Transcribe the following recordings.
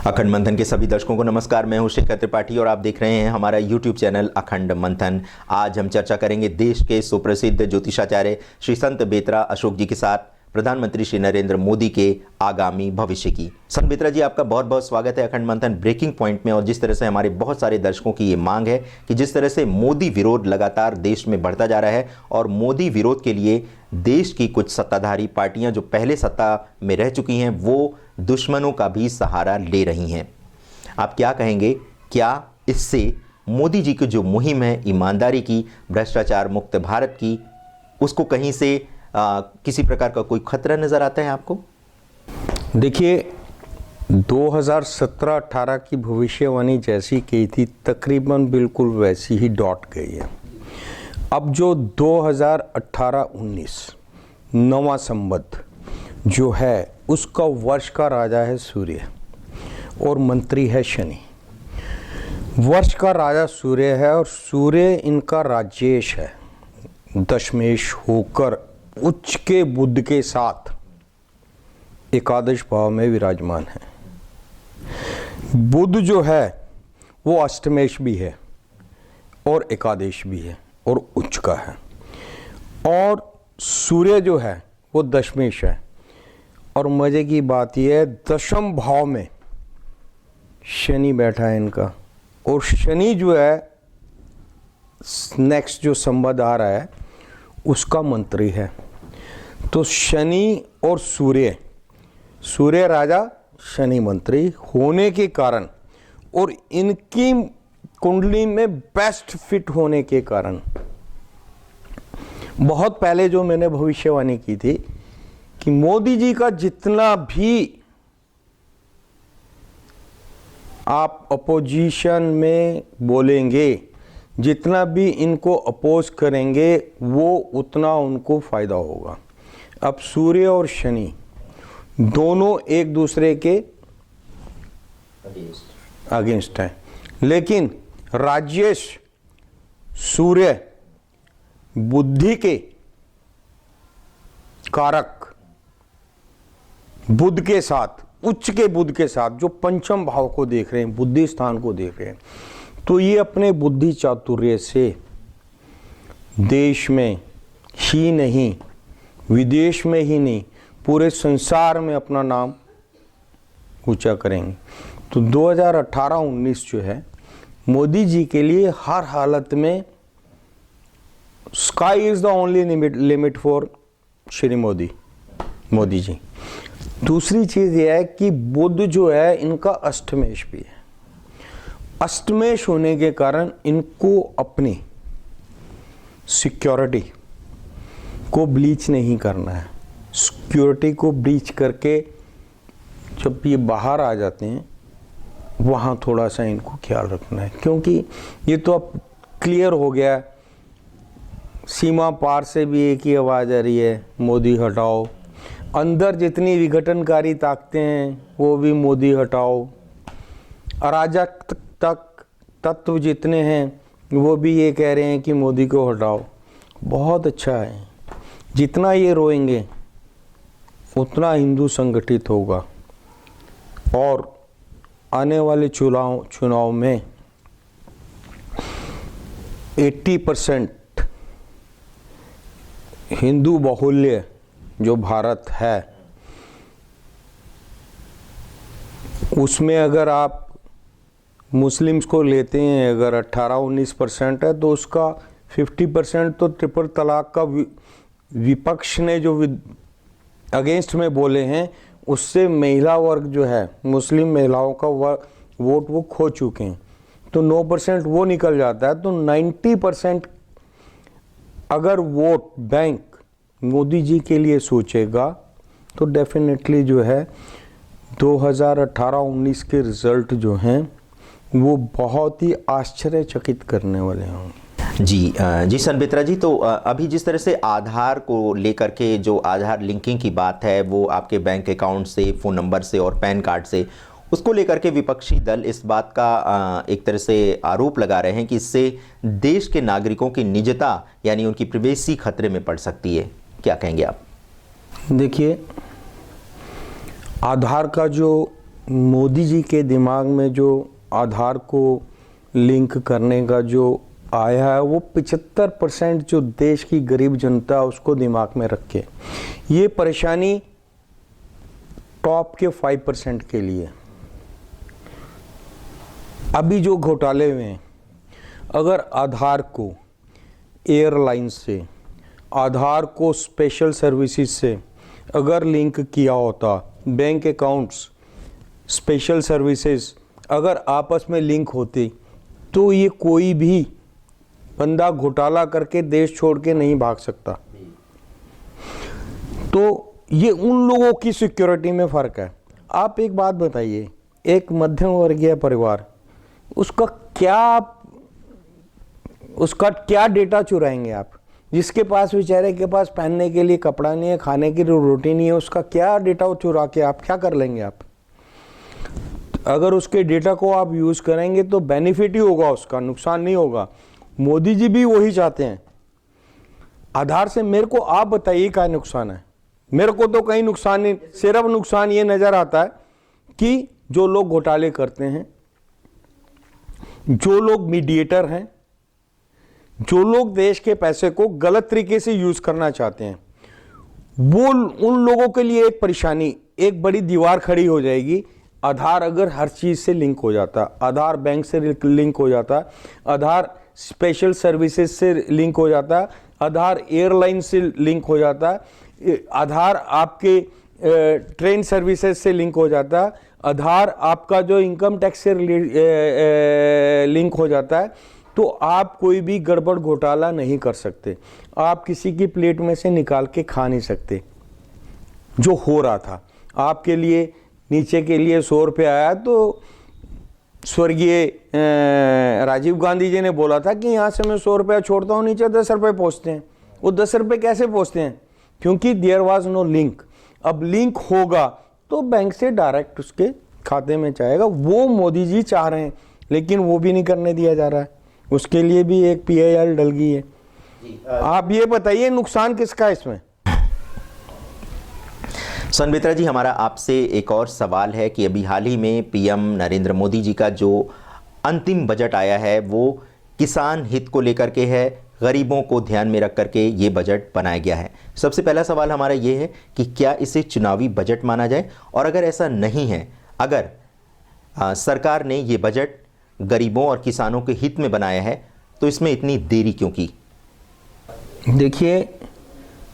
अखंड मंथन के सभी दर्शकों को नमस्कार। मैं हूं शेखर त्रिपाठी और आप देख रहे हैं हमारा YouTube चैनल अखंड मंथन। आज हम चर्चा करेंगे देश के सुप्रसिद्ध ज्योतिषाचार्य श्री संत बेतरा अशोक जी के साथ प्रधानमंत्री श्री नरेंद्र मोदी के आगामी भविष्य की। संत बेतरा जी, आपका बहुत बहुत स्वागत है अखंड मंथन ब्रेकिंग पॉइंट में। और जिस तरह से हमारे बहुत सारे दर्शकों की ये मांग है कि जिस तरह से मोदी विरोध लगातार देश में बढ़ता जा रहा है और मोदी विरोध के लिए देश की कुछ सत्ताधारी पार्टियां जो पहले सत्ता में रह चुकी हैं वो दुश्मनों का भी सहारा ले रही हैं, आप क्या कहेंगे? क्या इससे मोदी जी की जो मुहिम है ईमानदारी की, भ्रष्टाचार मुक्त भारत की, उसको कहीं से किसी प्रकार का कोई खतरा नजर आता है आपको? देखिए, 2017-18 की भविष्यवाणी जैसी की थी तकरीबन बिल्कुल वैसी ही डॉट गई है। अब जो 2018-19 नवा संवत जो है उसका वर्ष का राजा है सूर्य और मंत्री है शनि। वर्ष का राजा सूर्य है और सूर्य इनका राजेश है, दशमेश होकर उच्च के बुध के साथ एकादश भाव में विराजमान है। बुध जो है वो अष्टमेश भी है और एकादश भी है और उच्च का है, और सूर्य जो है वो दशमेश है। और मजे की बात यह है, दशम भाव में शनि बैठा है इनका, और शनि जो है नेक्स्ट जो संवत आ रहा है उसका मंत्री है। तो शनि और सूर्य, सूर्य राजा शनि मंत्री होने के कारण और इनकी कुंडली में बेस्ट फिट होने के कारण, बहुत पहले जो मैंने भविष्यवाणी की थी कि मोदी जी का जितना भी आप अपोजिशन में बोलेंगे, जितना भी इनको अपोज करेंगे वो उतना उनको फायदा होगा। अब सूर्य और शनि दोनों एक दूसरे के अगेंस्ट हैं, लेकिन राजेश सूर्य बुद्धि के कारक बुध के साथ, उच्च के बुध के साथ जो पंचम भाव को देख रहे हैं, बुद्धि स्थान को देख रहे हैं, तो ये अपने बुद्धि चातुर्य से देश में ही नहीं, विदेश में ही नहीं, पूरे संसार में अपना नाम ऊंचा करेंगे। तो 2018-19 जो है मोदी जी के लिए हर हालत में sky is the only limit for Shri Modi ji. दूसरी चीज यह है कि बुध जो है इनका अष्टमेश भी है। अष्टमेश होने के कारण इनको अपनी सिक्योरिटी को ब्लीच नहीं करना है। सिक्योरिटी को ब्लीच करके जब ये बाहर आ जाते हैं वहाँ थोड़ा सा इनको ख्याल रखना है, क्योंकि ये तो अब क्लियर हो गया, सीमा पार से भी एक ही आवाज़ आ रही है, मोदी हटाओ। अंदर जितनी विघटनकारी ताकतें हैं वो भी मोदी हटाओ। अराजक तत्व जितने हैं वो भी ये कह रहे हैं कि मोदी को हटाओ। बहुत अच्छा है, जितना ये रोएंगे उतना हिंदू संगठित होगा और आने वाले चुनाव में 80% हिंदू बाहुल्य जो भारत है उसमें अगर आप मुस्लिम्स को लेते हैं, अगर 18-19% है तो उसका 50% तो ट्रिपल तलाक का विपक्ष ने जो अगेंस्ट में बोले हैं उससे महिला वर्ग जो है, मुस्लिम महिलाओं का वोट वो खो चुके हैं। तो 9% वो निकल जाता है, तो 90% अगर वोट बैंक मोदी जी के लिए सोचेगा तो डेफिनेटली जो है 2018-19 के रिजल्ट जो हैं वो बहुत ही आश्चर्यचकित करने वाले होंगे। जी संत बेतरा जी, तो अभी जिस तरह से आधार को लेकर के जो आधार लिंकिंग की बात है वो आपके बैंक अकाउंट से, फ़ोन नंबर से और पैन कार्ड से, उसको लेकर के विपक्षी दल इस बात का एक तरह से आरोप लगा रहे हैं कि इससे देश के नागरिकों की निजता यानी उनकी प्राइवेसी खतरे में पड़ सकती है। क्या कहेंगे आप? देखिए, आधार का जो मोदी जी के दिमाग में जो आधार को लिंक करने का जो आया है, वो 75% जो देश की गरीब जनता है उसको दिमाग में रख के, ये परेशानी टॉप के 5% के लिए। अभी जो घोटाले हुए हैं, अगर आधार को एयरलाइन से, आधार को स्पेशल सर्विसेज से अगर लिंक किया होता, बैंक अकाउंट्स, स्पेशल सर्विसेज अगर आपस में लिंक होती, तो ये कोई भी बंदा घोटाला करके देश छोड़ के नहीं भाग सकता। तो ये उन लोगों की सिक्योरिटी में फ़र्क है। आप एक बात बताइए, एक मध्यम वर्गीय परिवार, उसका क्या डेटा चुराएंगे आप? जिसके पास, बेचारे के पास पहनने के लिए कपड़ा नहीं है, खाने की रोटी नहीं है, उसका क्या डेटा चुरा के आप क्या कर लेंगे आप? अगर उसके डेटा को आप यूज़ करेंगे तो बेनिफिट ही होगा, उसका नुकसान नहीं होगा। मोदी जी भी वही चाहते हैं। आधार से मेरे को आप बताइए क्या नुकसान है? मेरे को तो कहीं नुकसान नहीं, सिर्फ नुकसान ये नज़र आता है कि जो लोग घोटाले करते हैं, जो लोग मीडिएटर हैं, जो लोग देश के पैसे को गलत तरीके से यूज़ करना चाहते हैं, वो उन लोगों के लिए एक परेशानी, एक बड़ी दीवार खड़ी हो जाएगी। आधार अगर हर चीज़ से लिंक हो जाता, आधार बैंक से लिंक हो जाता, आधार स्पेशल सर्विसेज से लिंक हो जाता, आधार एयरलाइन से लिंक हो जाता, आधार आपके ट्रेन सर्विसेज से लिंक हो जाता, आधार आपका जो इनकम टैक्स से लिंक हो जाता है, तो आप कोई भी गड़बड़ घोटाला नहीं कर सकते। आप किसी की प्लेट में से निकाल के खा नहीं सकते। जो हो रहा था आपके लिए, नीचे के लिए 100 रुपये आया तो स्वर्गीय राजीव गांधी जी ने बोला था कि यहाँ से मैं 100 रुपया छोड़ता हूँ, नीचे 10 रुपये पहुँचते हैं। वो 10 रुपये कैसे पहुँचते हैं? क्योंकि देयर वाज नो लिंक। अब लिंक होगा तो बैंक से डायरेक्ट उसके खाते में जाएगा। वो मोदी जी चाह रहे हैं, लेकिन वो भी नहीं करने दिया जा रहा है। उसके लिए भी एक PIL डल गई है। आप ये बताइए नुकसान किसका है इसमें? सोन बेत्रा जी, हमारा आपसे एक और सवाल है कि अभी हाल ही में PM नरेंद्र मोदी जी का जो अंतिम बजट आया है वो किसान हित को लेकर के है, गरीबों को ध्यान में रख करके ये बजट बनाया गया है। सबसे पहला सवाल हमारा ये है कि क्या इसे चुनावी बजट माना जाए, और अगर ऐसा नहीं है, अगर सरकार ने ये बजट गरीबों और किसानों के हित में बनाया है, तो इसमें इतनी देरी क्यों की? देखिए,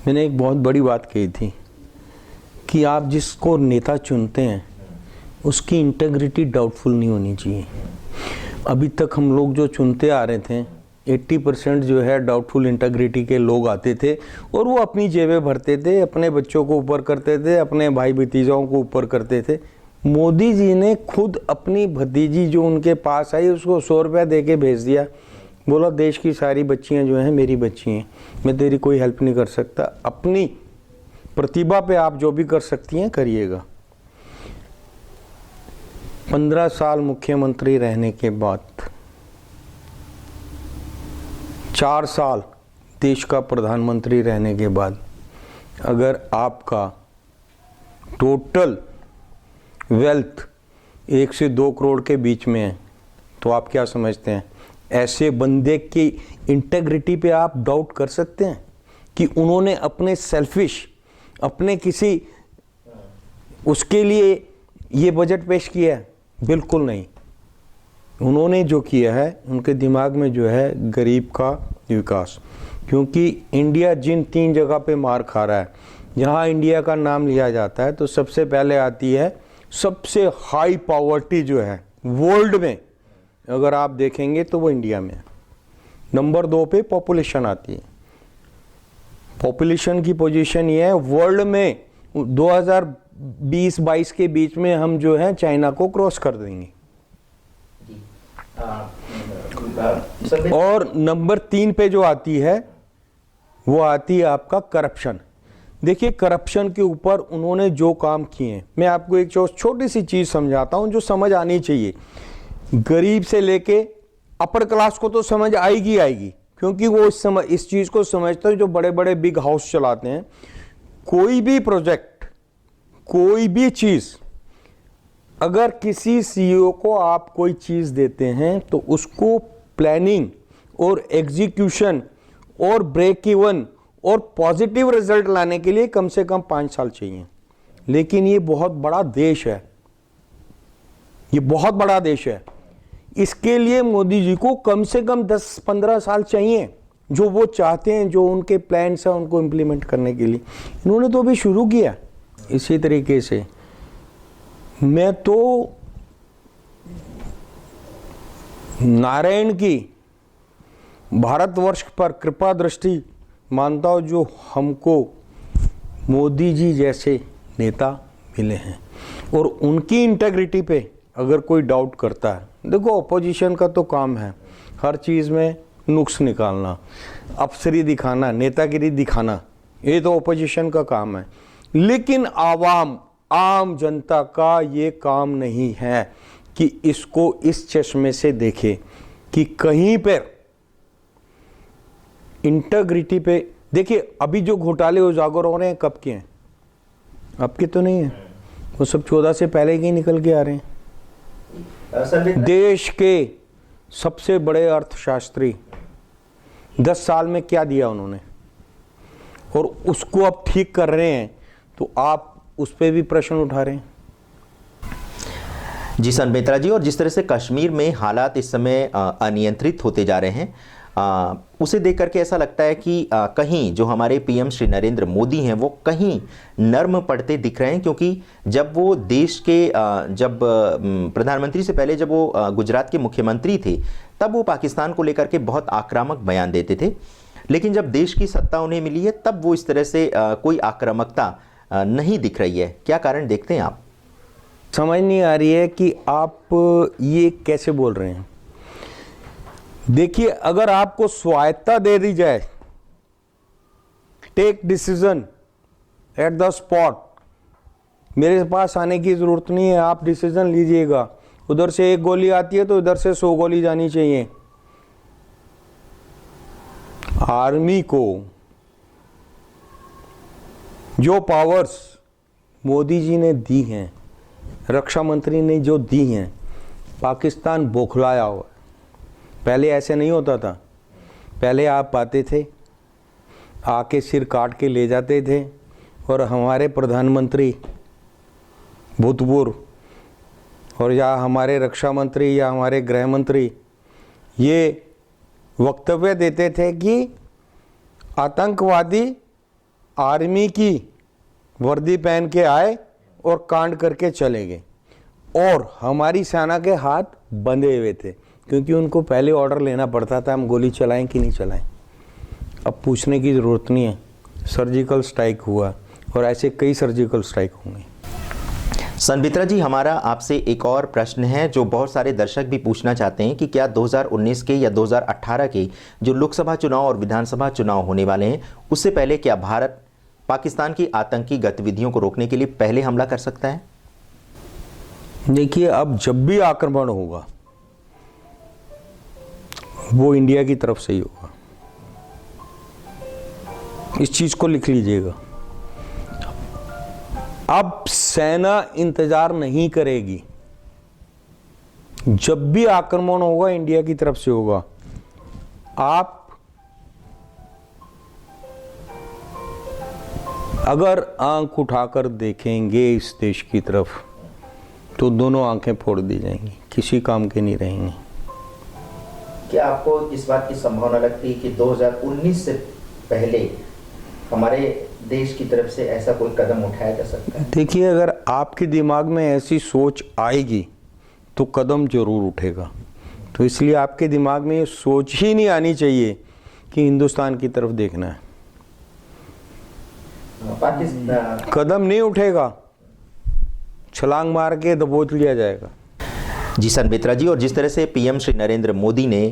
मैंने एक बहुत बड़ी बात कही थी कि आप जिसको नेता चुनते हैं उसकी इंटेग्रिटी डाउटफुल नहीं होनी चाहिए। अभी तक हम लोग जो चुनते आ रहे थे, 80% जो है डाउटफुल इंटेग्रिटी के लोग आते थे और वो अपनी जेबें भरते थे, अपने बच्चों को ऊपर करते थे, अपने भाई भतीजाओं को ऊपर करते थे। मोदी जी ने खुद अपनी भतीजी जो उनके पास आई, उसको 100 रुपया दे के भेज दिया। बोला देश की सारी बच्चियां जो हैं मेरी बच्ची हैं, मैं तेरी कोई हेल्प नहीं कर सकता, अपनी प्रतिभा पे आप जो भी कर सकती हैं करिएगा। 15 साल मुख्यमंत्री रहने के बाद 4 साल देश का प्रधानमंत्री रहने के बाद अगर आपका टोटल वेल्थ 1 से 2 करोड़ के बीच में है, तो आप क्या समझते हैं ऐसे बंदे की इंटेग्रिटी पे आप डाउट कर सकते हैं कि उन्होंने अपने सेल्फिश, अपने किसी उसके लिए ये बजट पेश किया है? बिल्कुल नहीं। उन्होंने जो किया है, उनके दिमाग में जो है गरीब का विकास। क्योंकि इंडिया जिन 3 जगह पे मार खा रहा है, जहाँ इंडिया का नाम लिया जाता है तो सबसे पहले आती है सबसे हाई पॉवर्टी जो है वर्ल्ड में, अगर आप देखेंगे तो वो इंडिया में है। नंबर 2 पे पॉपुलेशन आती है। पॉपुलेशन की पोजीशन ये है वर्ल्ड में 2020-22 के बीच में हम जो है चाइना को क्रॉस कर देंगे। और नंबर 3 पे जो आती है वो आती है आपका करप्शन। देखिए, करप्शन के ऊपर उन्होंने जो काम किए हैं, मैं आपको एक छोटी सी चीज़ समझाता हूं जो समझ आनी चाहिए। गरीब से लेके अपर क्लास को तो समझ आएगी आएगी, क्योंकि वो इस चीज़ को समझते हैं जो बड़े बड़े बिग हाउस चलाते हैं। कोई भी प्रोजेक्ट, कोई भी चीज़ अगर किसी सीईओ को आप कोई चीज़ देते हैं तो उसको प्लानिंग और एग्जीक्यूशन और ब्रेक इवन और पॉजिटिव रिजल्ट लाने के लिए कम से कम 5 साल चाहिए। लेकिन ये बहुत बड़ा देश है, ये बहुत बड़ा देश है, इसके लिए मोदी जी को कम से कम 10-15 साल चाहिए, जो वो चाहते हैं, जो उनके प्लान्स हैं उनको इम्प्लीमेंट करने के लिए। इन्होंने तो अभी शुरू किया। इसी तरीके से मैं तो नारायण की भारतवर्ष पर कृपा दृष्टि मानता हूँ, जो हमको मोदी जी जैसे नेता मिले हैं, और उनकी इंटेग्रिटी पे अगर कोई डाउट करता है, देखो अपोजिशन का तो काम है हर चीज़ में नुक्स निकालना, अफसरी दिखाना, नेतागिरी दिखाना, ये तो अपोजिशन का काम है। लेकिन आम जनता का ये काम नहीं है कि इसको इस चश्मे से देखे कि कहीं पर इंटेग्रिटी पे। देखिए अभी जो घोटाले उजागर हो रहे हैं कब के हैं? अब के तो नहीं है, वो सब 14 से पहले के ही निकल के आ रहे हैं। देश के सबसे बड़े अर्थशास्त्री 10 साल में क्या दिया उन्होंने, और उसको अब ठीक कर रहे हैं, तो आप उस पर भी प्रश्न उठा रहे हैं। जी सन बेत्रा जी, और जिस तरह से कश्मीर में हालात इस समय अनियंत्रित होते जा रहे हैं, उसे देख करके ऐसा लगता है कि कहीं जो हमारे पीएम श्री नरेंद्र मोदी हैं वो कहीं नर्म पड़ते दिख रहे हैं, क्योंकि जब वो देश के जब प्रधानमंत्री से पहले जब वो गुजरात के मुख्यमंत्री थे, तब वो पाकिस्तान को लेकर के बहुत आक्रामक बयान देते थे, लेकिन जब देश की सत्ता उन्हें मिली है तब वो इस तरह से कोई आक्रामकता नहीं दिख रही है। क्या कारण देखते हैं आप? समझ नहीं आ रही है कि आप ये कैसे बोल रहे हैं। देखिए अगर आपको स्वायत्ता दे दी जाए, take decision at the spot, मेरे पास आने की ज़रूरत नहीं है, आप डिसीजन लीजिएगा, उधर से 1 गोली आती है तो इधर से 100 गोली जानी चाहिए। आर्मी को जो पावर्स मोदी जी ने दी हैं, रक्षा मंत्री ने जो दी हैं, पाकिस्तान बौखलाया हुआ। पहले ऐसे नहीं होता था, पहले आप आते थे, आके सिर काट के ले जाते थे, और हमारे प्रधानमंत्री भूतपूर्व और या हमारे रक्षा मंत्री या हमारे गृह मंत्री ये वक्तव्य देते थे कि आतंकवादी आर्मी की वर्दी पहन के आए और कांड करके चले गए, और हमारी सेना के हाथ बंधे हुए थे, क्योंकि उनको पहले ऑर्डर लेना पड़ता था हम गोली चलाएं कि नहीं चलाएं। अब पूछने की ज़रूरत नहीं है, सर्जिकल स्ट्राइक हुआ, और ऐसे कई सर्जिकल स्ट्राइक होंगे। सन बेत्रा जी, हमारा आपसे एक और प्रश्न है जो बहुत सारे दर्शक भी पूछना चाहते हैं कि क्या 2019 के या 2018 के जो लोकसभा चुनाव और विधानसभा चुनाव होने वाले हैं, उससे पहले क्या भारत पाकिस्तान की आतंकी गतिविधियों को रोकने के लिए पहले हमला कर सकता है? देखिए अब जब भी आक्रमण होगा वो इंडिया की तरफ से ही होगा, इस चीज को लिख लीजिएगा। अब सेना इंतजार नहीं करेगी, जब भी आक्रमण होगा इंडिया की तरफ से होगा। आप अगर आंख उठाकर देखेंगे इस देश की तरफ तो दोनों आंखें फोड़ दी जाएंगी, किसी काम के नहीं रहेंगी। क्या आपको इस बात की संभावना लगती है कि 2019 से पहले हमारे देश की तरफ से ऐसा कोई कदम उठाया जा सकता है? देखिए अगर आपके दिमाग में ऐसी सोच आएगी तो कदम जरूर उठेगा, तो इसलिए आपके दिमाग में ये सोच ही नहीं आनी चाहिए कि हिंदुस्तान की तरफ देखना है। पाकिस्तान कदम नहीं उठेगा, छलांग मार के दबोच लिया जाएगा। जी सन बेत्रा जी, और जिस तरह से पीएम श्री नरेंद्र मोदी ने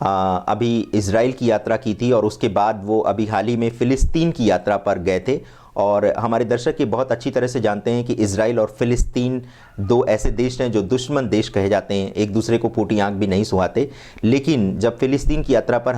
अभी इजराइल की यात्रा की थी, और उसके बाद वो अभी हाल ही में फ़िलिस्तीन की यात्रा पर गए थे, और हमारे दर्शक ये बहुत अच्छी तरह से जानते हैं कि इजराइल और फिलिस्तीन दो ऐसे देश हैं जो दुश्मन देश कहे जाते हैं, एक दूसरे को फूटी आंख भी नहीं सुहाते। लेकिन जब फिलिस्तीन की यात्रा पर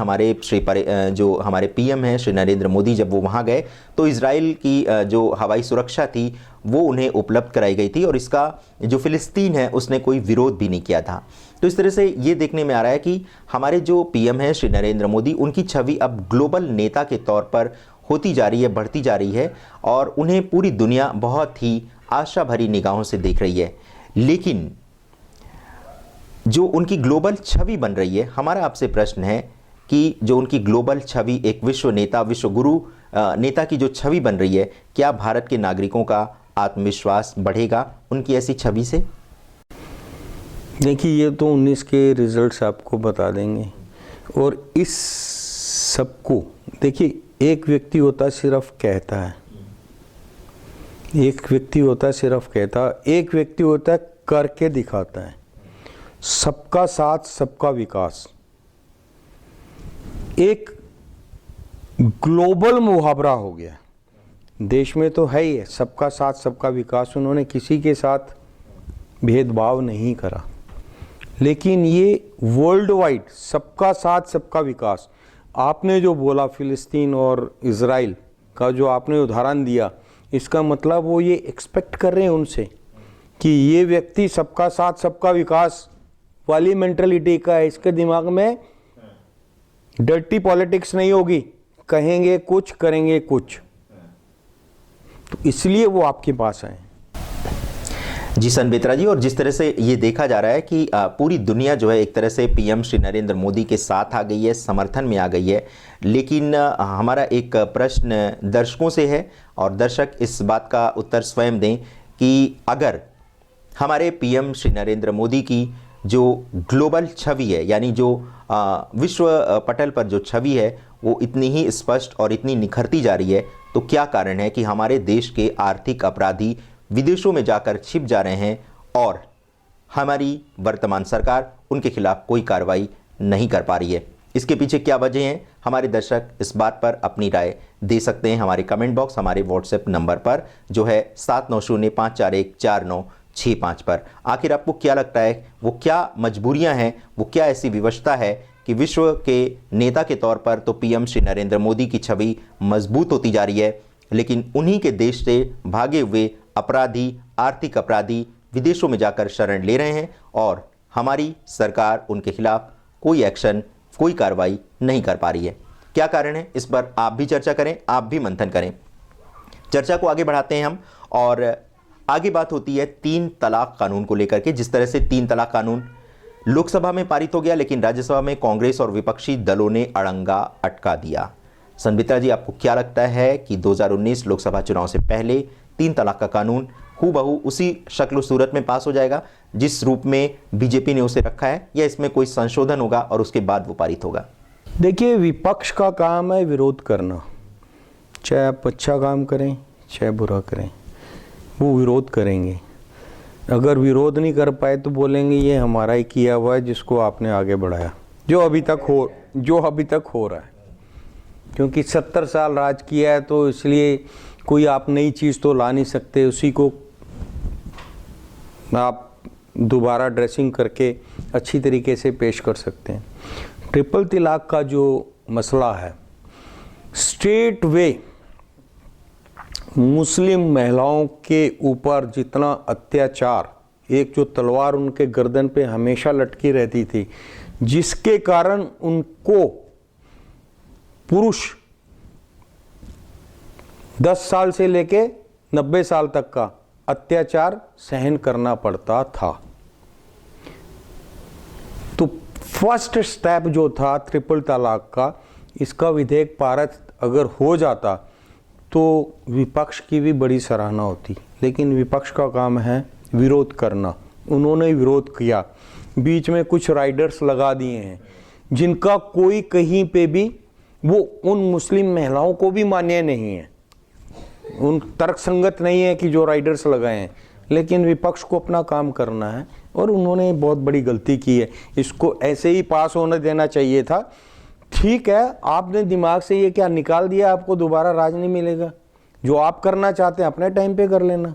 जो हमारे पीएम हैं श्री नरेंद्र मोदी जब वो वहाँ गए तो इजराइल की जो हवाई सुरक्षा थी वो उन्हें उपलब्ध कराई गई थी और इसका जो फिलिस्तीन है उसने कोई विरोध भी नहीं किया था। तो इस तरह से ये देखने में आ रहा है कि हमारे जो पीएम हैं श्री नरेंद्र मोदी, उनकी छवि अब ग्लोबल नेता के तौर पर होती जा रही है, बढ़ती जा रही है और उन्हें पूरी दुनिया बहुत ही आशा भरी निगाहों से देख रही है। लेकिन जो उनकी ग्लोबल छवि बन रही है, हमारा आपसे प्रश्न है कि जो उनकी ग्लोबल छवि, एक विश्व नेता, विश्व गुरु नेता की जो छवि बन रही है, क्या भारत के नागरिकों का आत्मविश्वास बढ़ेगा उनकी ऐसी छवि से? देखिए, ये तो 19 के रिजल्ट्स आपको बता देंगे। और इस सबको देखिए, एक व्यक्ति होता सिर्फ कहता है, एक व्यक्ति होता सिर्फ कहता, एक व्यक्ति होता है करके दिखाता है। सबका साथ सबका विकास एक ग्लोबल मुहावरा हो गया। देश में तो है ही है, सबका साथ सबका विकास। उन्होंने किसी के साथ भेदभाव नहीं करा, लेकिन ये वर्ल्ड वाइड सबका साथ सबका विकास। आपने जो बोला फिलिस्तीन और इजराइल का जो आपने उदाहरण दिया, इसका मतलब वो ये एक्सपेक्ट कर रहे हैं उनसे कि ये व्यक्ति सबका साथ सबका विकास वाली मेंटलिटी का है। इसके दिमाग में डर्टी पॉलिटिक्स नहीं होगी, कहेंगे कुछ करेंगे कुछ, तो इसलिए वो आपके पास आए। जी सन बेत्रा जी, और जिस तरह से ये देखा जा रहा है कि पूरी दुनिया जो है एक तरह से पीएम श्री नरेंद्र मोदी के साथ आ गई है, समर्थन में आ गई है। लेकिन हमारा एक प्रश्न दर्शकों से है और दर्शक इस बात का उत्तर स्वयं दें कि अगर हमारे पीएम श्री नरेंद्र मोदी की जो ग्लोबल छवि है, यानी जो विश्व पटल पर जो छवि है वो इतनी ही स्पष्ट और इतनी निखरती जा रही है, तो क्या कारण है कि हमारे देश के आर्थिक अपराधी विदेशों में जाकर छिप जा रहे हैं और हमारी वर्तमान सरकार उनके खिलाफ कोई कार्रवाई नहीं कर पा रही है? इसके पीछे क्या वजह है? हमारे दर्शक इस बात पर अपनी राय दे सकते हैं हमारे कमेंट बॉक्स, हमारे व्हाट्सएप नंबर पर जो है 7905414965 पर। आखिर आपको क्या लगता है, वो क्या मजबूरियां हैं, वो क्या ऐसी विवशता है कि विश्व के नेता के तौर पर तो पीएम श्री नरेंद्र मोदी की छवि मजबूत होती जा रही है, लेकिन उन्हीं के देश से भागे हुए अपराधी, आर्थिक अपराधी विदेशों में जाकर शरण ले रहे हैं और हमारी सरकार उनके खिलाफ कोई एक्शन, कोई कार्रवाई नहीं कर पा रही है? क्या कारण है? इस पर आप भी चर्चा करें, आप भी मंथन करें। चर्चा को आगे बढ़ाते हैं हम और आगे बात होती है 3 तलाक कानून को लेकर के। जिस तरह से 3 तलाक कानून लोकसभा में पारित हो गया, लेकिन राज्यसभा में कांग्रेस और विपक्षी दलों ने अड़ंगा अटका दिया। संबिता जी, आपको क्या लगता है कि 2019 लोकसभा चुनाव से पहले 3 तलाक का कानून हूबहू उसी शक्ल सूरत में पास हो जाएगा जिस रूप में बीजेपी ने उसे रखा है, या इसमें कोई संशोधन होगा और उसके बाद वो पारित होगा? देखिए, विपक्ष का काम है विरोध करना, चाहे आप अच्छा काम करें चाहे बुरा करें, वो विरोध करेंगे। अगर विरोध नहीं कर पाए तो बोलेंगे ये हमारा ही किया हुआ है जिसको आपने आगे बढ़ाया, जो अभी तक हो रहा है। क्योंकि 70 साल राज किया है तो इसलिए कोई आप नई चीज़ तो ला नहीं सकते, उसी को आप दोबारा ड्रेसिंग करके अच्छी तरीके से पेश कर सकते हैं। ट्रिपल तलाक का जो मसला है, स्ट्रेट वे मुस्लिम महिलाओं के ऊपर जितना अत्याचार, एक जो तलवार उनके गर्दन पे हमेशा लटकी रहती थी, जिसके कारण उनको पुरुष 10 साल से लेके 90 साल तक का अत्याचार सहन करना पड़ता था। तो फर्स्ट स्टेप जो था ट्रिपल तलाक का, इसका विधेयक पारित अगर हो जाता तो विपक्ष की भी बड़ी सराहना होती, लेकिन विपक्ष का काम है विरोध करना। उन्होंने विरोध किया, बीच में कुछ राइडर्स लगा दिए हैं जिनका कोई कहीं पे भी वो उन मुस्लिम महिलाओं को भी मान्य नहीं है, उन तर्कसंगत नहीं है कि जो राइडर्स लगाए हैं, लेकिन विपक्ष को अपना काम करना है और उन्होंने बहुत बड़ी गलती की है। इसको ऐसे ही पास होने देना चाहिए था। ठीक है, आपने दिमाग से ये क्या निकाल दिया, आपको दोबारा राज नहीं मिलेगा, जो आप करना चाहते हैं अपने टाइम पे कर लेना।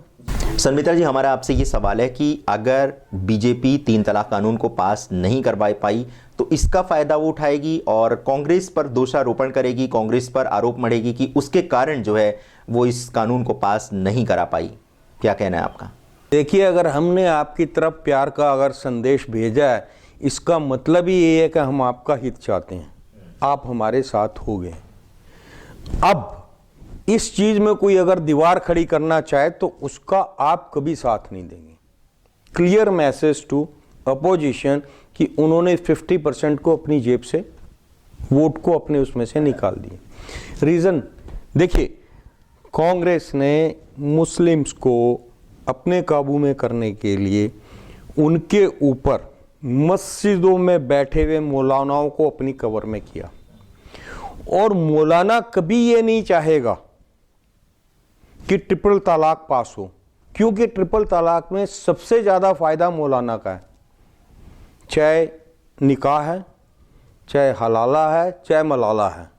संविता जी, हमारा आपसे ये सवाल है कि अगर बीजेपी 3 तलाक कानून को पास नहीं करवा पाई तो इसका फायदा वो उठाएगी और कांग्रेस पर दोषारोपण करेगी, कांग्रेस पर आरोप मढ़ेगी कि उसके कारण जो है वो इस कानून को पास नहीं करा पाई। क्या कहना है आपका? देखिए, अगर हमने आपकी तरफ प्यार का अगर संदेश भेजा है, इसका मतलब ही ये है कि हम आपका हित चाहते हैं, आप हमारे साथ हो गए। अब इस चीज में कोई अगर दीवार खड़ी करना चाहे तो उसका आप कभी साथ नहीं देंगे। क्लियर मैसेज टू अपोजिशन कि उन्होंने 50% को अपनी जेब से, वोट को अपने उसमें से निकाल दिए। रीजन देखिए, कांग्रेस ने मुस्लिम्स को अपने काबू में करने के लिए उनके ऊपर मस्जिदों में बैठे हुए मौलानाओं को अपनी कवर में किया, और मौलाना कभी ये नहीं चाहेगा कि ट्रिपल तलाक पास हो, क्योंकि ट्रिपल तलाक में सबसे ज्यादा फायदा मौलाना का है, चाहे निकाह है, चाहे हलाला है, चाहे मलाला है,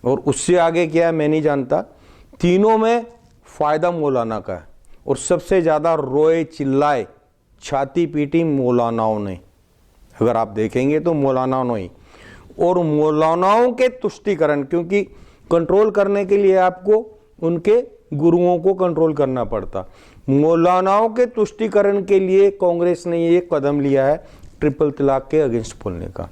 और उससे आगे क्या है मैं नहीं जानता। तीनों में फायदा मौलाना का है, और सबसे ज्यादा रोए चिल्लाए छाती पीटी मौलानाओं ने, अगर आप देखेंगे तो मौलानाओं ने ही। और मौलानाओं के तुष्टीकरण, क्योंकि कंट्रोल करने के लिए आपको उनके गुरुओं को कंट्रोल करना पड़ता, मौलानाओं के तुष्टीकरण के लिए कांग्रेस ने ये कदम लिया है ट्रिपल तलाक के अगेंस्ट बोलने का।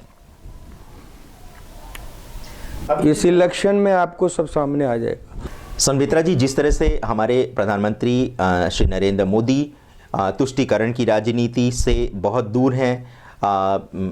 इस इलेक्शन में आपको सब सामने आ जाएगा। संवित्रा जी, जिस तरह से हमारे प्रधानमंत्री श्री नरेंद्र मोदी तुष्टीकरण की राजनीति से बहुत दूर हैं,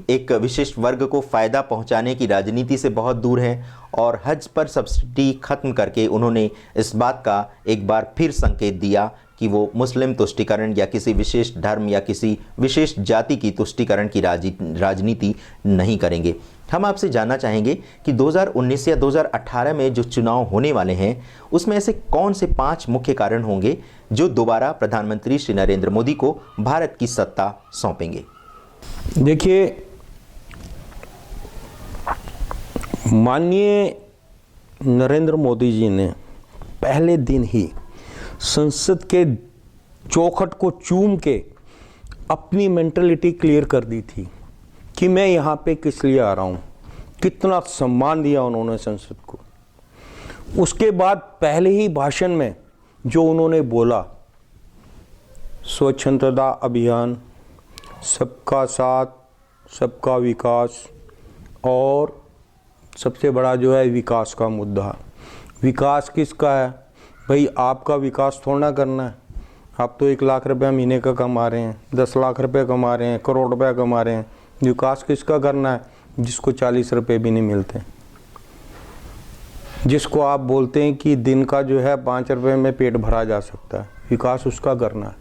एक विशिष्ट वर्ग को फ़ायदा पहुंचाने की राजनीति से बहुत दूर हैं, और हज पर सब्सिडी खत्म करके उन्होंने इस बात का एक बार फिर संकेत दिया कि वो मुस्लिम तुष्टीकरण या किसी विशेष धर्म या किसी विशेष जाति की तुष्टीकरण की राजनीति नहीं करेंगे। हम आपसे जानना चाहेंगे कि 2019 या 2018 में जो चुनाव होने वाले हैं उसमें ऐसे कौन से 5 मुख्य कारण होंगे जो दोबारा प्रधानमंत्री श्री नरेंद्र मोदी को भारत की सत्ता सौंपेंगे? देखिए, माननीय नरेंद्र मोदी जी ने पहले दिन ही संसद के चौखट को चूम के अपनी मेंटलिटी क्लियर कर दी थी कि मैं यहाँ पे किस लिए आ रहा हूँ। कितना सम्मान दिया उन्होंने संसद को। उसके बाद पहले ही भाषण में जो उन्होंने बोला, स्वच्छता अभियान, सबका साथ, सबका विकास, और सबसे बड़ा जो है विकास का मुद्दा। विकास किसका है भाई? आपका विकास थोड़ा ना करना है। आप तो 1 लाख रुपया महीने का कमा रहे हैं, 10 लाख रुपए कमा रहे हैं, करोड़ रुपया कमा रहे हैं। विकास किसका करना है? जिसको 40 रुपये भी नहीं मिलते, जिसको आप बोलते हैं कि दिन का जो है 5 रुपये में पेट भरा जा सकता है, विकास उसका करना है।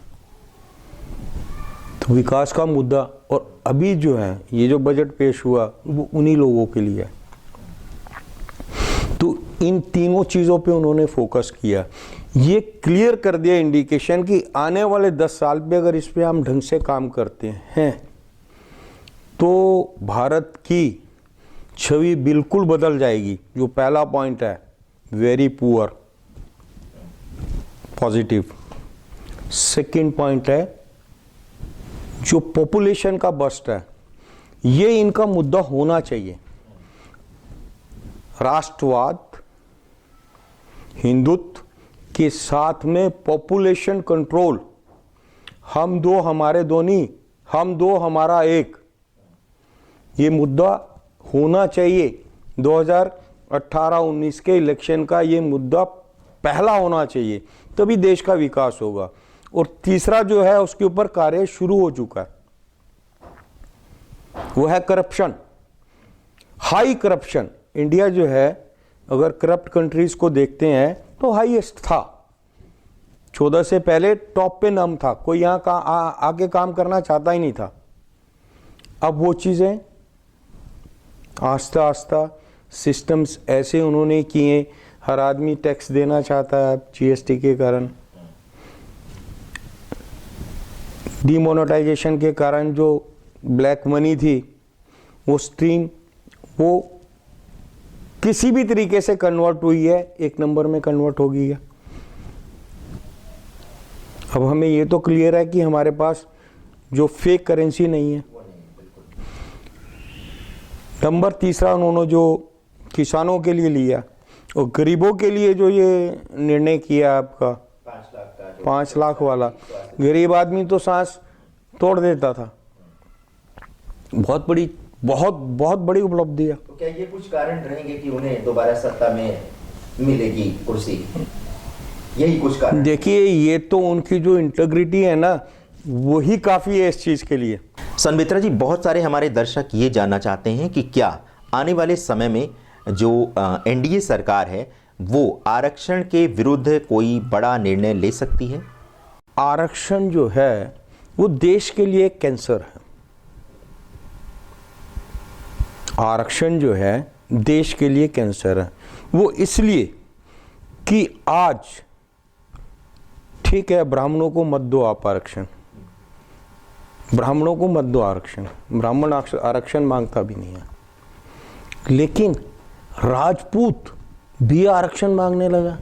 तो विकास का मुद्दा, और अभी जो है ये जो बजट पेश हुआ वो उन्हीं लोगों के लिए है। तो इन तीनों चीज़ों पे उन्होंने फोकस किया। ये क्लियर कर दिया इंडिकेशन कि आने वाले 10 साल पे अगर इस पे हम ढंग से काम करते हैं तो भारत की छवि बिल्कुल बदल जाएगी। जो पहला पॉइंट है, very poor, positive. Second point है जो पॉपुलेशन का बस्ट है, ये इनका मुद्दा होना चाहिए। राष्ट्रवाद, हिंदुत्व के साथ में पॉपुलेशन कंट्रोल, हम दो हमारे दो नहीं, हम दो हमारा एक, ये मुद्दा होना चाहिए। 2018-19 के इलेक्शन का ये मुद्दा पहला होना चाहिए, तभी देश का विकास होगा। और तीसरा जो है उसके ऊपर कार्य शुरू हो चुका है, वो है करप्शन, हाई करप्शन। इंडिया जो है अगर करप्ट कंट्रीज को देखते हैं तो हाईएस्ट था। 14 से पहले टॉप पे नाम था, कोई यहाँ का आगे काम करना चाहता ही नहीं था। अब वो चीज़ें आस्ता आस्ता सिस्टम्स ऐसे उन्होंने किए, हर आदमी टैक्स देना चाहता है जीएसटी के कारण। डिमोनेटाइजेशन के कारण जो ब्लैक मनी थी वो स्ट्रीम, वो किसी भी तरीके से कन्वर्ट हुई है, 1 नंबर में कन्वर्ट हो गई है। अब हमें ये तो क्लियर है कि हमारे पास जो फेक करेंसी नहीं है। नंबर तीसरा, उन्होंने जो किसानों के लिए लिया और गरीबों के लिए जो ये निर्णय किया आपका 5 लाख वाला, गरीब आदमी तो सांस तोड़ देता था। बहुत बड़ी उपलब्धि है। तो क्या ये कुछ कारण रहेंगे कि उन्हें दोबारा सत्ता में मिलेगी कुर्सी? यही कुछ कारण? देखिए, ये तो उनकी जो इंटीग्रिटी है ना, वही काफ़ी है इस चीज़ के लिए। सन बेत्रा जी, बहुत सारे हमारे दर्शक ये जानना चाहते हैं कि क्या आने वाले समय में जो एनडीए सरकार है वो आरक्षण के विरुद्ध कोई बड़ा निर्णय ले सकती है? आरक्षण जो है वो देश के लिए कैंसर है। आरक्षण जो है देश के लिए कैंसर है। वो इसलिए कि आज ठीक है, ब्राह्मणों को मत दो आप आरक्षण, ब्राह्मणों को मत दो आरक्षण, ब्राह्मण आरक्षण मांगता भी नहीं है, लेकिन राजपूत भी आरक्षण मांगने लगा।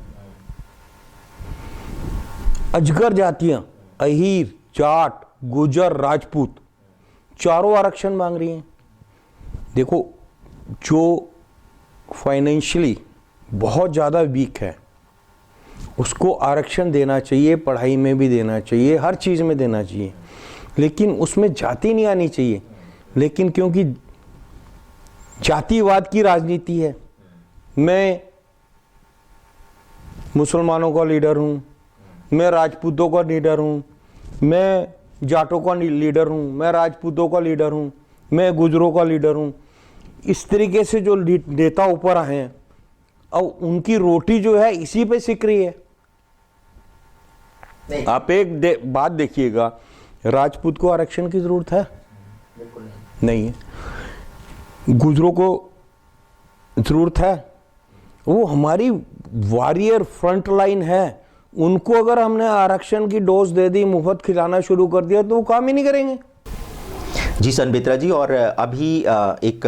अजगर जातियां, अहीर, जाट, गुजर, राजपूत, चारों आरक्षण मांग रही हैं। देखो, जो फाइनेंशियली बहुत ज़्यादा वीक है उसको आरक्षण देना चाहिए, पढ़ाई में भी देना चाहिए, हर चीज़ में देना चाहिए, लेकिन उसमें जाति नहीं आनी चाहिए। लेकिन क्योंकि जातिवाद की राजनीति है, मैं मुसलमानों का लीडर हूँ, मैं राजपूतों का लीडर हूँ, मैं जाटों का लीडर हूँ, मैं राजपूतों का लीडर हूँ, मैं गुजरों का लीडर हूँ, इस तरीके से जो नेता ऊपर आए हैं, और उनकी रोटी जो है इसी पे सिक रही है। आप एक बात देखिएगा, राजपूत को आरक्षण की जरूरत है? बिल्कुल नहीं है। गुजरों को जरूरत है? वो हमारी वॉरियर फ्रंट लाइन है, उनको अगर हमने आरक्षण की डोज दे दी, मुफ्त खिलाना शुरू कर दिया, तो वो काम ही नहीं करेंगे। जी सन बेत्रा जी, और अभी एक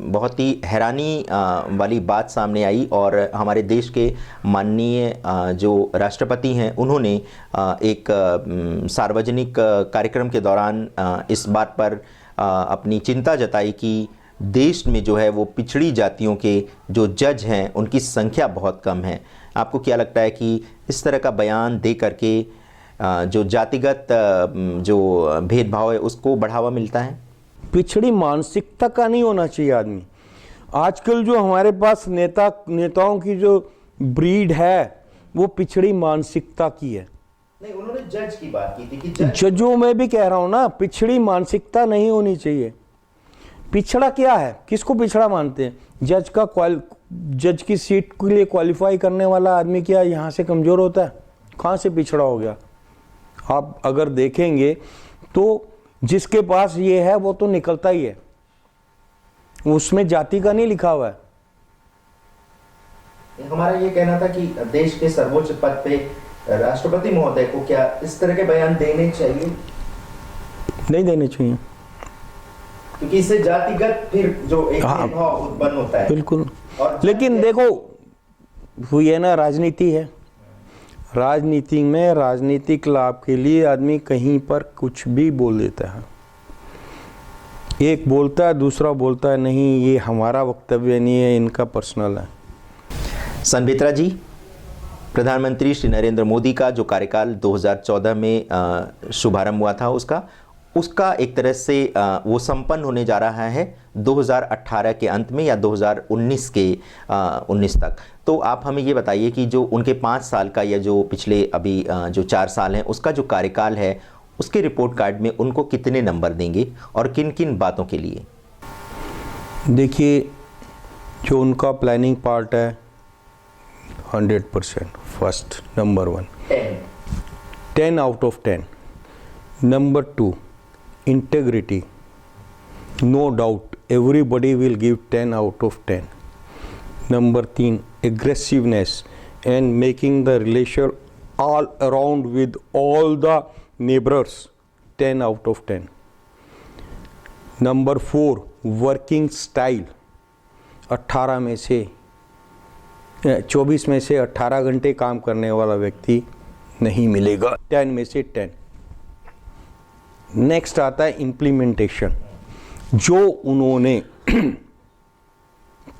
बहुत ही हैरानी वाली बात सामने आई और हमारे देश के माननीय जो राष्ट्रपति हैं उन्होंने एक सार्वजनिक कार्यक्रम के दौरान इस बात पर अपनी चिंता जताई कि देश में जो है वो पिछड़ी जातियों के जो जज हैं उनकी संख्या बहुत कम है। आपको क्या लगता है कि इस तरह का बयान दे करके जो जातिगत जो भेदभाव है उसको बढ़ावा मिलता है? पिछड़ी मानसिकता का नहीं होना चाहिए आदमी। आजकल जो हमारे पास नेताओं की जो ब्रीड है वो पिछड़ी मानसिकता की है। नहीं, उन्होंने जज की बात की थी कि जजों में भी कह रहा हूं ना, पिछड़ी मानसिकता नहीं होनी चाहिए। पिछड़ा क्या है, किसको पिछड़ा मानते हैं? जज की सीट के लिए क्वालिफाई करने वाला आदमी क्या यहाँ से कमजोर होता है? कहाँ से पिछड़ा हो गया? आप अगर देखेंगे तो जिसके पास ये है वो तो निकलता ही है, उसमें जाति का नहीं लिखा हुआ है। हमारा ये कहना था कि देश के सर्वोच्च पद पे राष्ट्रपति महोदय को क्या इस तरह के बयान देने चाहिए? नहीं देने चाहिए, क्योंकि इससे जातिगत फिर जो एक भेदभाव उत्पन्न होता है। बिल्कुल। लेकिन देखो, हुई है ना, राजनीति है, राजनीति में राजनीतिक लाभ के लिए आदमी कहीं पर कुछ भी बोल देता है। एक बोलता है, दूसरा बोलता है नहीं ये हमारा वक्तव्य नहीं है, इनका पर्सनल है। सन बेत्रा जी, प्रधानमंत्री श्री नरेंद्र मोदी का जो कार्यकाल 2014 में शुभारंभ हुआ था उसका एक तरह से वो संपन्न होने जा रहा है 2018 के अंत में या 2019 के 19 तक। तो आप हमें ये बताइए कि जो उनके 5 साल का या जो पिछले अभी जो 4 साल हैं उसका जो कार्यकाल है उसके रिपोर्ट कार्ड में उनको कितने नंबर देंगे और किन किन बातों के लिए? देखिए, जो उनका प्लानिंग पार्ट है 100%, first, number 1, 10 out of 10। Number 2, integrity, no doubt everybody will give 10 out of 10. Number 3, aggressiveness and making the relation all around with all the neighbors, 10 out of 10. Number 4, working style, 18 में से 24 में से 18 घंटे काम करने वाला व्यक्ति नहीं मिलेगा, 10 में से 10। नेक्स्ट आता है इम्प्लीमेंटेशन। जो उन्होंने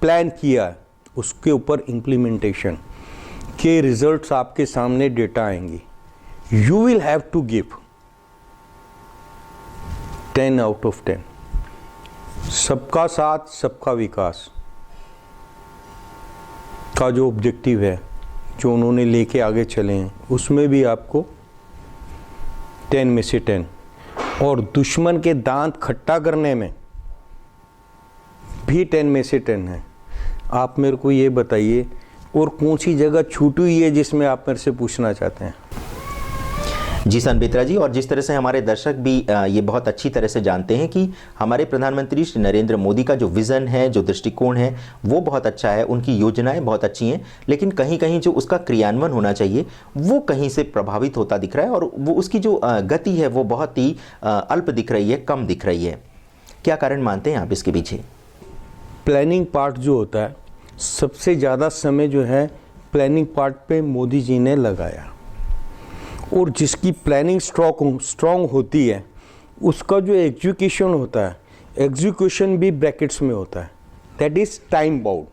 प्लान किया उसके ऊपर इम्प्लीमेंटेशन के रिजल्ट्स आपके सामने डेटा आएंगे। You will have to give 10 out of 10। सबका साथ सबका विकास का जो ऑब्जेक्टिव है, जो उन्होंने लेके आगे चले हैं, उसमें भी आपको 10 में से 10। और दुश्मन के दांत खट्टा करने में भी 10 में से 10 है। आप मेरे को ये बताइए और कौन सी जगह छूटी हुई है जिसमें आप मेरे से पूछना चाहते हैं? जी सन बेत्रा जी, और जिस तरह से हमारे दर्शक भी ये बहुत अच्छी तरह से जानते हैं कि हमारे प्रधानमंत्री श्री नरेंद्र मोदी का जो विज़न है, जो दृष्टिकोण है, वो बहुत अच्छा है, उनकी योजनाएं बहुत अच्छी हैं, लेकिन कहीं कहीं जो उसका क्रियान्वयन होना चाहिए वो कहीं से प्रभावित होता दिख रहा है, और वो उसकी जो गति है वो बहुत ही अल्प दिख रही है, कम दिख रही है। क्या कारण मानते हैं आप इसके पीछे? प्लानिंग पार्ट जो होता है, सबसे ज़्यादा समय जो है प्लानिंग पार्ट पे मोदी जी ने लगाया, और जिसकी प्लानिंग स्ट्रॉन्ग होती है उसका जो एग्जीक्यूशन होता है, एग्जीक्यूशन भी ब्रैकेट्स में होता है, दैट इज़ टाइम बाउंड।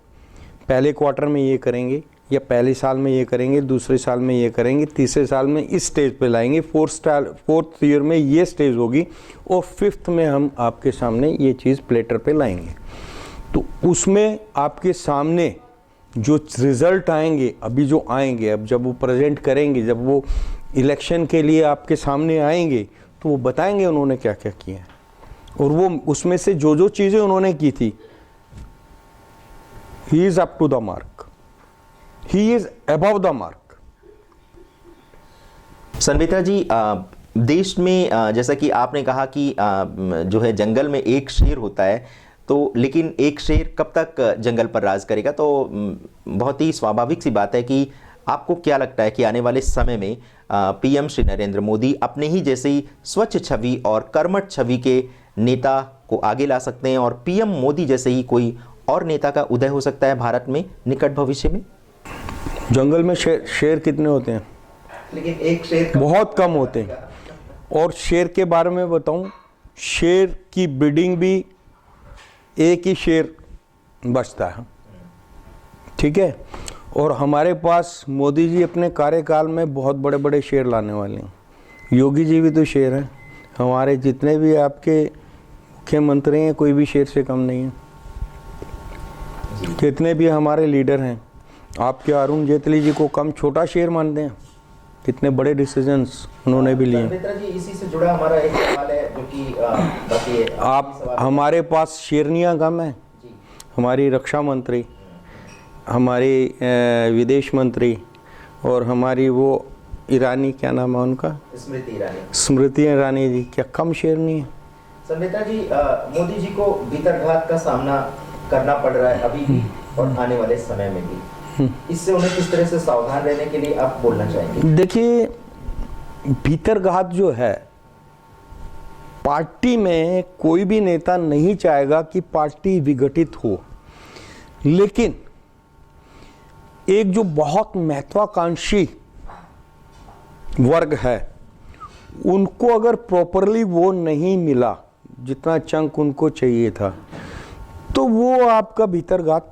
पहले क्वार्टर में ये करेंगे, या पहले साल में ये करेंगे, दूसरे साल में ये करेंगे, तीसरे साल में इस स्टेज पे लाएंगे, फोर्थ ईयर में ये स्टेज होगी, और फिफ्थ में हम आपके सामने ये चीज़ प्लेटर पे लाएंगे। तो उसमें आपके सामने जो रिज़ल्ट आएंगे, अभी जो आएंगे, अब जब वो प्रेजेंट करेंगे, जब वो इलेक्शन के लिए आपके सामने आएंगे, तो वो बताएंगे उन्होंने क्या क्या किया है, और वो उसमें से जो जो चीज़ें उन्होंने की थी, he is up to the mark, he is above the mark. Sambita ji, देश में जैसा कि आपने कहा कि जो है जंगल में एक शेर होता है, तो लेकिन एक शेर कब तक जंगल पर राज करेगा? तो बहुत ही स्वाभाविक सी बात है कि आपको क्या लगता है कि आने वाले समय में पीएम श्री नरेंद्र मोदी अपने ही जैसी स्वच्छ छवि और कर्मठ छवि के नेता को आगे ला सकते हैं, और पीएम मोदी जैसे ही कोई और नेता का उदय हो सकता है भारत में निकट भविष्य में? जंगल में शेर कितने होते हैं? लेकिन एक शेर बहुत कम होते हैं। और शेर के बारे में बताऊं, शेर की ब्रीडिंग भी एक ही शेर बचता है, ठीक है। और हमारे पास मोदी जी अपने कार्यकाल में बहुत बड़े बड़े शेर लाने वाले हैं। योगी जी भी तो शेर हैं, हमारे जितने भी आपके मुख्यमंत्री हैं कोई भी शेर से कम नहीं है। जितने भी हमारे लीडर हैं, आपके अरुण जेटली जी को कम छोटा शेर मानते हैं, कितने बड़े डिसीजंस उन्होंने भी लिए। जी, इसी से जुड़ा हमारा एक सवाल है जो कि आप हमारे पास शेरनियाँ कम हैं। हमारी रक्षा मंत्री, हमारी विदेश मंत्री, और हमारी वो ईरानी, क्या नाम है उनका, स्मृति ईरानी जी, क्या कम शेरनी है? संबिता जी, मोदी जी को भीतरघात का सामना करना पड़ रहा है अभी भी और आने वाले समय में भी, इससे उन्हें किस तरह से सावधान रहने के लिए आप बोलना चाहेंगे? देखिए, भीतरघात जो है, पार्टी में कोई भी नेता नहीं चाहेगा कि पार्टी विघटित हो, लेकिन एक जो बहुत महत्वाकांक्षी वर्ग है, उनको अगर प्रॉपरली वो नहीं मिला जितना चंक उनको चाहिए था, तो वो आपका भीतरघात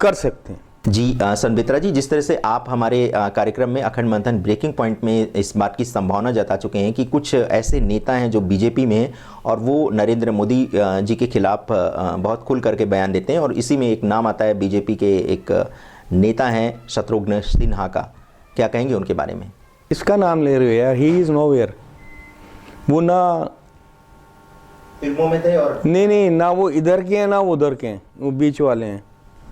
कर सकते हैं। जी संबित्रा जी, जिस तरह से आप हमारे कार्यक्रम में अखंड मंथन ब्रेकिंग पॉइंट में इस बात की संभावना जता चुके हैं कि कुछ ऐसे नेता हैं जो बीजेपी में हैं और वो नरेंद्र मोदी जी के खिलाफ बहुत खुल करके बयान देते हैं, और इसी में एक नाम आता है बीजेपी के एक नेता हैं शत्रुघ्न सिन्हा का, क्या कहेंगे उनके बारे में? इसका नाम ले रहे हो यार, ही इज़ नोवेयर। वो ना फिल्मों में थे और नहीं, ना वो इधर के हैं ना वो उधर के हैं, वो बीच वाले हैं,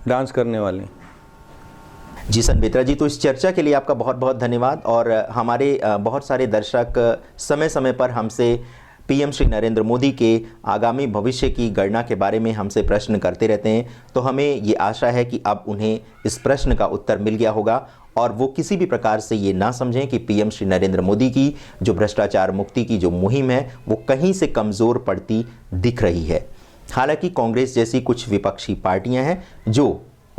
डांस करने वाले हैं। जी संबित्रा जी, तो इस चर्चा के लिए आपका बहुत बहुत धन्यवाद। और हमारे बहुत सारे दर्शक समय समय पर हमसे पीएम श्री नरेंद्र मोदी के आगामी भविष्य की गणना के बारे में हमसे प्रश्न करते रहते हैं, तो हमें ये आशा है कि अब उन्हें इस प्रश्न का उत्तर मिल गया होगा और वो किसी भी प्रकार से ये ना समझें कि पीएम श्री नरेंद्र मोदी की जो भ्रष्टाचार मुक्ति की जो मुहिम है वो कहीं से कमज़ोर पड़ती दिख रही है। हालांकि कांग्रेस जैसी कुछ विपक्षी पार्टियां हैं जो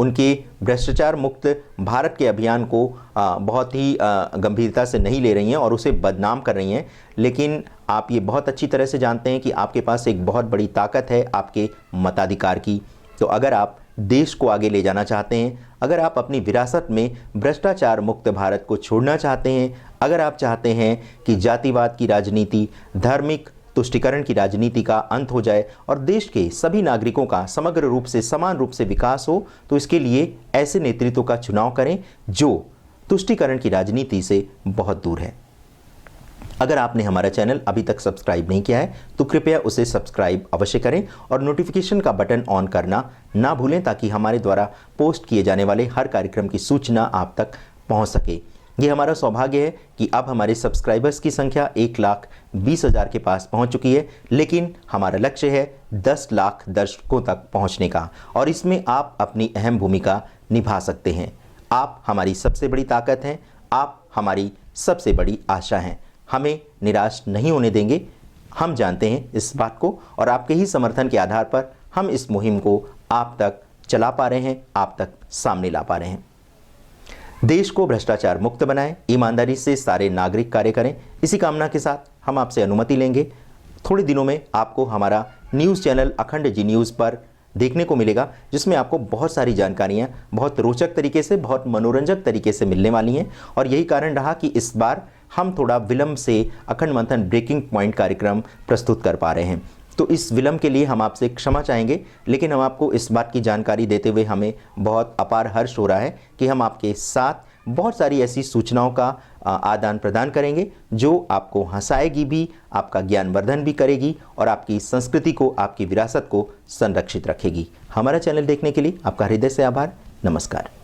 उनके भ्रष्टाचार मुक्त भारत के अभियान को बहुत ही गंभीरता से नहीं ले रही हैं और उसे बदनाम कर रही हैं। लेकिन आप ये बहुत अच्छी तरह से जानते हैं कि आपके पास एक बहुत बड़ी ताकत है आपके मताधिकार की। तो अगर आप देश को आगे ले जाना चाहते हैं, अगर आप अपनी विरासत में भ्रष्टाचार मुक्त भारत को छोड़ना चाहते हैं, अगर आप चाहते हैं कि जातिवाद की राजनीति, धार्मिक तुष्टीकरण की राजनीति का अंत हो जाए और देश के सभी नागरिकों का समग्र रूप से समान रूप से विकास हो, तो इसके लिए ऐसे नेतृत्व का चुनाव करें जो तुष्टीकरण की राजनीति से बहुत दूर है। अगर आपने हमारा चैनल अभी तक सब्सक्राइब नहीं किया है तो कृपया उसे सब्सक्राइब अवश्य करें और नोटिफिकेशन का बटन ऑन करना ना भूलें, ताकि हमारे द्वारा पोस्ट किए जाने वाले हर कार्यक्रम की सूचना आप तक पहुंच सके। ये हमारा सौभाग्य है कि अब हमारे सब्सक्राइबर्स की संख्या 1,20,000 के पास पहुंच चुकी है, लेकिन हमारा लक्ष्य है 10 लाख दर्शकों तक पहुंचने का और इसमें आप अपनी अहम भूमिका निभा सकते हैं। आप हमारी सबसे बड़ी ताकत हैं, आप हमारी सबसे बड़ी आशा हैं। हमें निराश नहीं होने देंगे, हम जानते हैं इस बात को और आपके ही समर्थन के आधार पर हम इस मुहिम को आप तक चला पा रहे हैं, आप तक सामने ला पा रहे हैं। देश को भ्रष्टाचार मुक्त बनाएं, ईमानदारी से सारे नागरिक कार्य करें, इसी कामना के साथ हम आपसे अनुमति लेंगे। थोड़े दिनों में आपको हमारा न्यूज़ चैनल अखंड जी न्यूज़ पर देखने को मिलेगा, जिसमें आपको बहुत सारी जानकारियां बहुत रोचक तरीके से, बहुत मनोरंजक तरीके से मिलने वाली हैं। और यही कारण रहा कि इस बार हम थोड़ा विलंब से अखंड मंथन ब्रेकिंग पॉइंट कार्यक्रम प्रस्तुत कर पा रहे हैं। तो इस विलंब के लिए हम आपसे क्षमा चाहेंगे, लेकिन हम आपको इस बात की जानकारी देते हुए हमें बहुत अपार हर्ष हो रहा है कि हम आपके साथ बहुत सारी ऐसी सूचनाओं का आदान प्रदान करेंगे जो आपको हंसाएगी भी, आपका ज्ञानवर्धन भी करेगी और आपकी संस्कृति को, आपकी विरासत को संरक्षित रखेगी। हमारा चैनल देखने के लिए आपका हृदय से आभार। नमस्कार।